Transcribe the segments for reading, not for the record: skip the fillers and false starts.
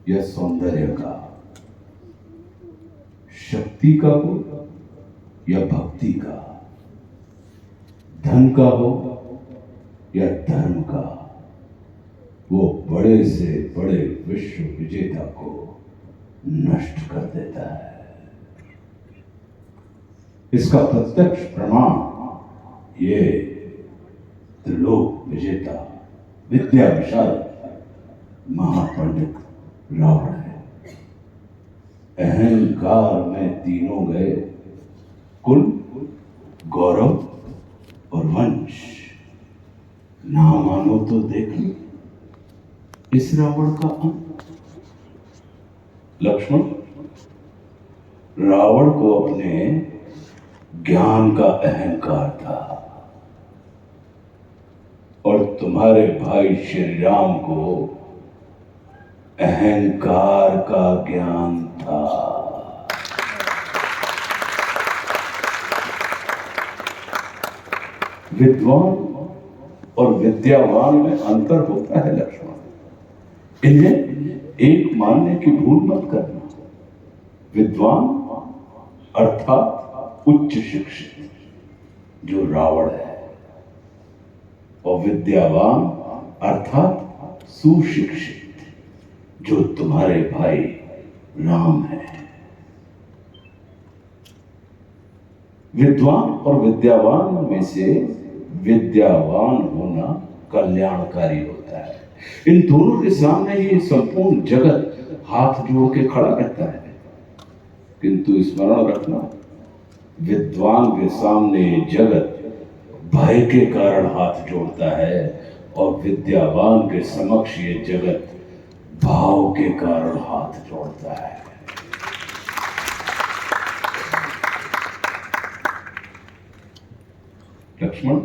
या सौंदर्य का, शक्ति का हो या भक्ति का, धन का हो या धर्म का, वो बड़े से बड़े विश्व विजेता को नष्ट कर देता है। इसका प्रत्यक्ष प्रमाण ये त्रिलोक विजेता विद्या विशारद महापंडित रावण है। अहंकार में तीनों गए, कुल, गौरव और वंश। ना मानो तो देख लो इस रावण का अंत। लक्ष्मण, रावण को अपने ज्ञान का अहंकार था और तुम्हारे भाई श्री राम को अहंकार का ज्ञान था। विद्वान और विद्यावान में अंतर होता है लक्ष्मण। इन्हें एक मानने की भूल मत करना। विद्वान अर्थात उच्च शिक्षित जो रावण है, और विद्यावान अर्थात सुशिक्षित जो तुम्हारे भाई राम है। विद्वान और विद्यावान में से विद्यावान होना कल्याणकारी होता है। इन दोनों के सामने ये संपूर्ण जगत हाथ जोड़ के खड़ा रहता है, किंतु स्मरण रखना, विद्वान के सामने ये जगत भय के कारण हाथ जोड़ता है और विद्यावान के समक्ष ये जगत भाव के कारण हाथ जोड़ता है। लक्ष्मण,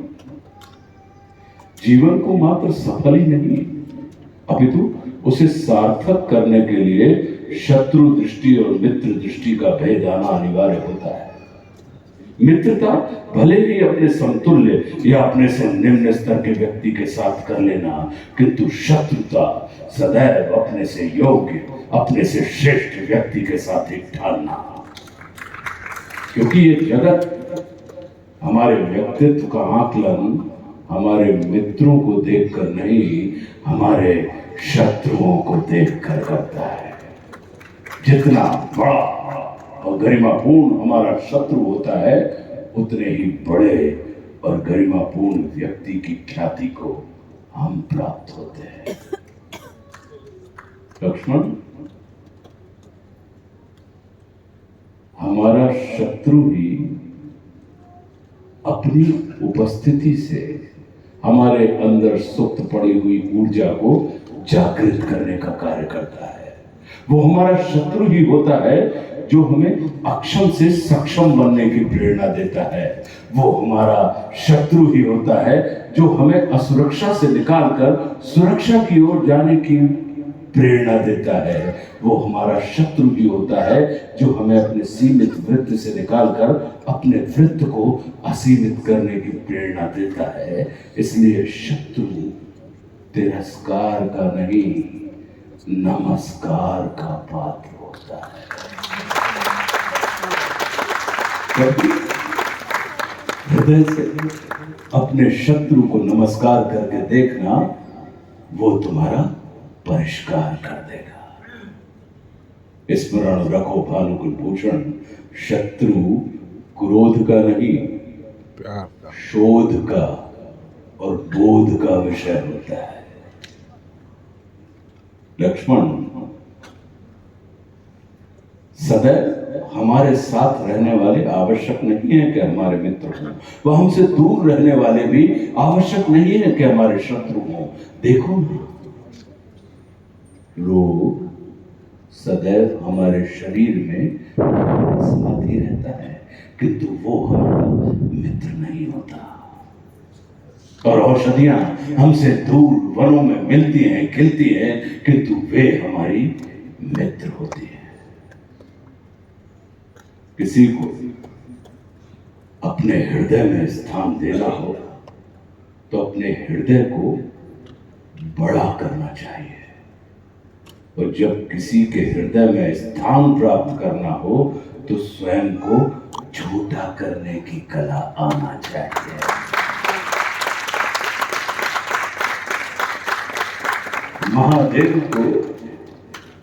जीवन को मात्र सफल ही नहीं अपितु उसे सार्थक करने के लिए शत्रु दृष्टि और मित्र दृष्टि का भेद आना अनिवार्य होता है। मित्रता भले ही अपने समतुल्य या अपने से निम्न स्तर के व्यक्ति के साथ कर लेना, किंतु शत्रुता सदैव अपने से योग्य, अपने से श्रेष्ठ व्यक्ति के साथ ही ठालना। क्योंकि ये जगत हमारे व्यक्तित्व का आकलन हमारे मित्रों को देखकर नहीं, हमारे शत्रुओं को देखकर करता है। जितना बड़ा और गरिमापूर्ण हमारा शत्रु होता है, उतने ही बड़े और गरिमापूर्ण व्यक्ति की ख्याति को हम प्राप्त होते हैं। लक्ष्मण, हमारा शत्रु ही अपनी उपस्थिति से हमारे अंदर सुप्त पड़ी हुई ऊर्जा को जागृत करने का कार्य करता है। वो हमारा शत्रु ही होता है जो हमें अक्षम से सक्षम बनने की प्रेरणा देता है। वो हमारा शत्रु ही होता है जो हमें असुरक्षा से निकालकर सुरक्षा की ओर जाने की प्रेरणा देता है। वो हमारा शत्रु ही होता है जो हमें अपने सीमित वृत्त से निकालकर अपने वृत्त को असीमित करने की प्रेरणा देता है। इसलिए शत्रु तिरस्कार का नहीं, नमस्कार का पात्र होता है। हृदय से अपने शत्रु को नमस्कार करके देखना, वो तुम्हारा परिष्कार कर देगा। स्मरण रखो भानुकुल भूषण, शत्रु क्रोध का नहीं, शोध का और बोध का विषय होता है। लक्ष्मण, सदैव हमारे साथ रहने वाले आवश्यक नहीं है कि हमारे मित्र हों, वह हमसे दूर रहने वाले भी आवश्यक नहीं है कि हमारे शत्रु हों। देखो ना, लोग सदैव हमारे शरीर में हमारे साथ ही रहता है, किंतु वो हमारा मित्र नहीं होता। और औषधियां हमसे दूर वनों में मिलती हैं, खिलती हैं, किंतु वे हमारी मित्र होती हैं। किसी को अपने हृदय में स्थान देना हो तो अपने हृदय को बड़ा करना चाहिए। और जब किसी के हृदय में स्थान प्राप्त करना हो तो स्वयं को छोटा करने की कला आना चाहिए। महादेव को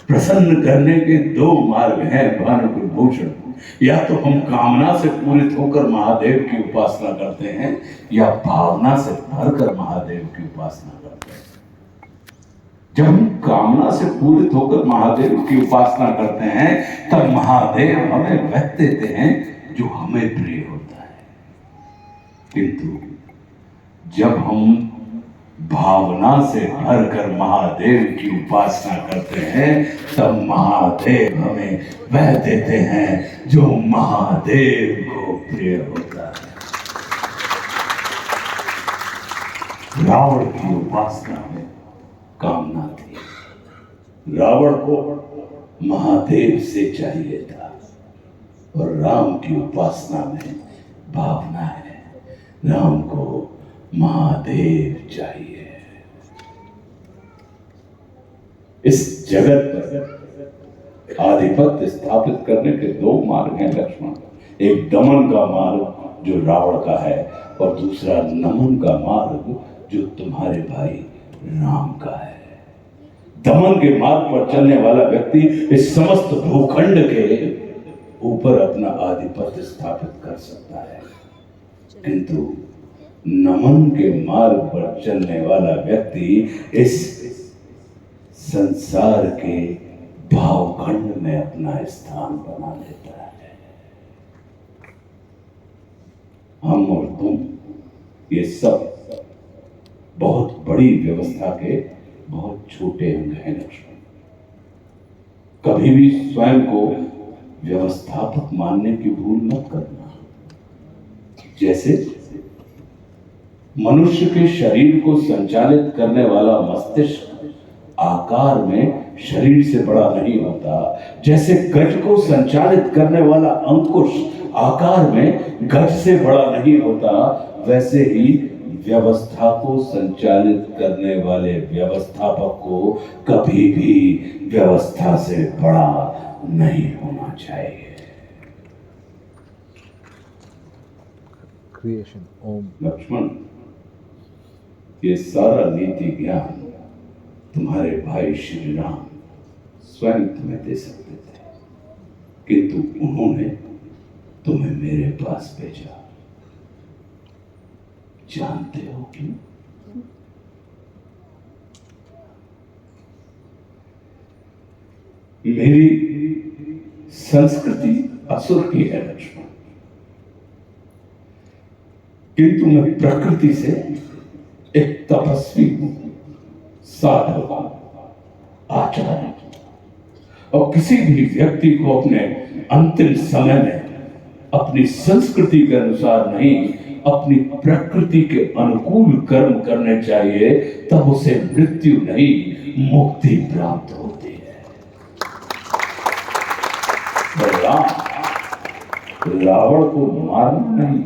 प्रसन्न करने के दो मार्ग हैं भानुकुल भूषण। या तो हम कामना से पूरित होकर महादेव की उपासना करते हैं या भावना से भरकर महादेव की उपासना करते हैं। जब हम कामना से पूरित होकर महादेव की उपासना करते हैं तब महादेव हमें वह देते हैं जो हमें प्रिय होता है। किंतु जब हम भावना से भरकर महादेव की उपासना करते हैं तब महादेव हमें वह देते हैं जो महादेव को प्रिय होता है। रावण की उपासना में कामना थी, रावण को महादेव से चाहिए था, और राम की उपासना में भावना है, राम को महादेव चाहिए। इस जगत पर आधिपत्य स्थापित करने के दो मार्ग हैं लक्ष्मण। एक दमन का मार्ग जो रावण का है और दूसरा नमन का मार्ग जो तुम्हारे भाई राम का है। दमन के मार्ग पर चलने वाला व्यक्ति इस समस्त भूखंड के ऊपर अपना आधिपत्य स्थापित कर सकता है, किंतु नमन के मार्ग पर चलने वाला व्यक्ति इस संसार के भावखंड में अपना स्थान बना लेता है। हम और तुम ये सब बहुत बड़ी व्यवस्था के बहुत छोटे अंग हैं लक्ष्मण। कभी भी स्वयं को व्यवस्थापक मानने की भूल मत करना। जैसे मनुष्य के शरीर को संचालित करने वाला मस्तिष्क आकार में शरीर से बड़ा नहीं होता, जैसे गज को संचालित करने वाला अंकुश आकार में गज से बड़ा नहीं होता, वैसे ही व्यवस्था को संचालित करने वाले व्यवस्थापक को कभी भी व्यवस्था से बड़ा नहीं होना चाहिए। क्रिएशन ओम। लक्ष्मण, ये सारा नीति ज्ञान तुम्हारे भाई श्री राम स्वयं तुम्हें दे सकते थे, किंतु उन्होंने तुम्हें मेरे पास भेजा। जानते हो क्यों? मेरी संस्कृति असुर की है लक्ष्मण, किंतु मैं प्रकृति से एक तपस्वी हूं, साधक हूं, आचार्य। और किसी भी व्यक्ति को अपने अंतिम समय में अपनी संस्कृति के अनुसार नहीं, अपनी प्रकृति के अनुकूल कर्म करने चाहिए, तब उसे मृत्यु नहीं मुक्ति प्राप्त होती है। रावण को मारना नहीं,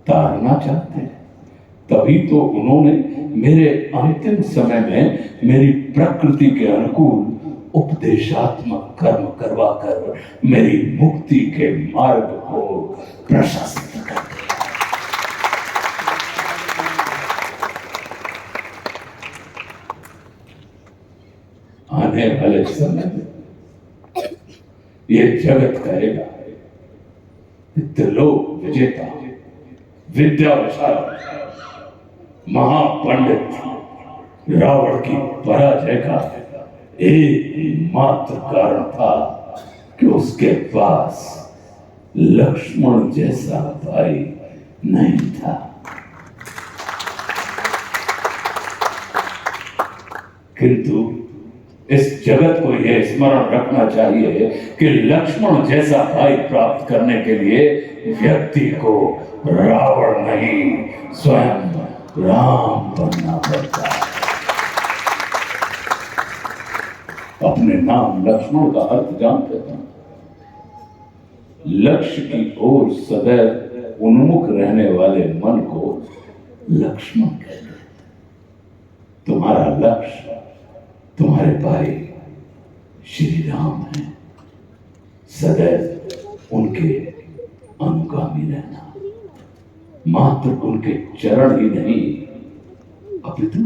तारना चाहते हैं, तभी तो उन्होंने मेरे अंतिम समय में मेरी प्रकृति के अनुकूल उपदेशात्मक कर्म करवाकर मेरी मुक्ति के मार्ग को प्रशस्त कर दिया। आने वाले समय में ये जगत कहेगा, त्रिलोक विजेता, विद्यावशाल, महापंडित रावण की पराजय का एकमात्र कारण था कि उसके पास लक्ष्मण जैसा भाई नहीं था। किंतु इस जगत को यह स्मरण रखना चाहिए कि लक्ष्मण जैसा भाई प्राप्त करने के लिए व्यक्ति को रावण नहीं, स्वयं राम बनना पड़ता है। अपने नाम लक्ष्मण का अर्थ जानते हैं? लक्ष्य की ओर सदैव उन्मुख रहने वाले मन को लक्ष्मण कहते हैं। तुम्हारा लक्ष्य तुम्हारे भाई श्री राम हैं, सदैव उनके अनुगामी रहना, मात्र उनके चरण ही नहीं अपितु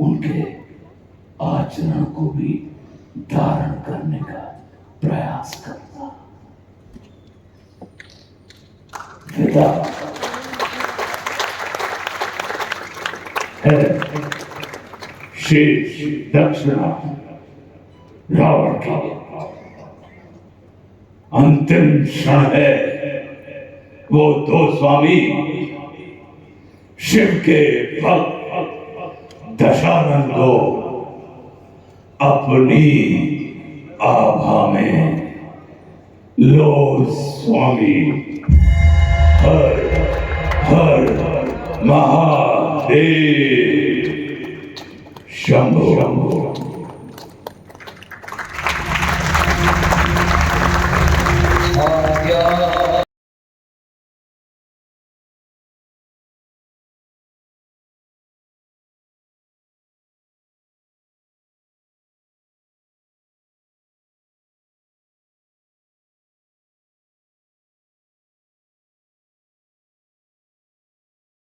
उनके आचरण को भी धारण करने का प्रयास करना। पिता है शेष दक्षिणा रावण का अंतिम क्षण है। वो दो स्वामी शिव के भक्त दशानन को अपनी आभा में लो स्वामी। हर हर महादेव शंभो।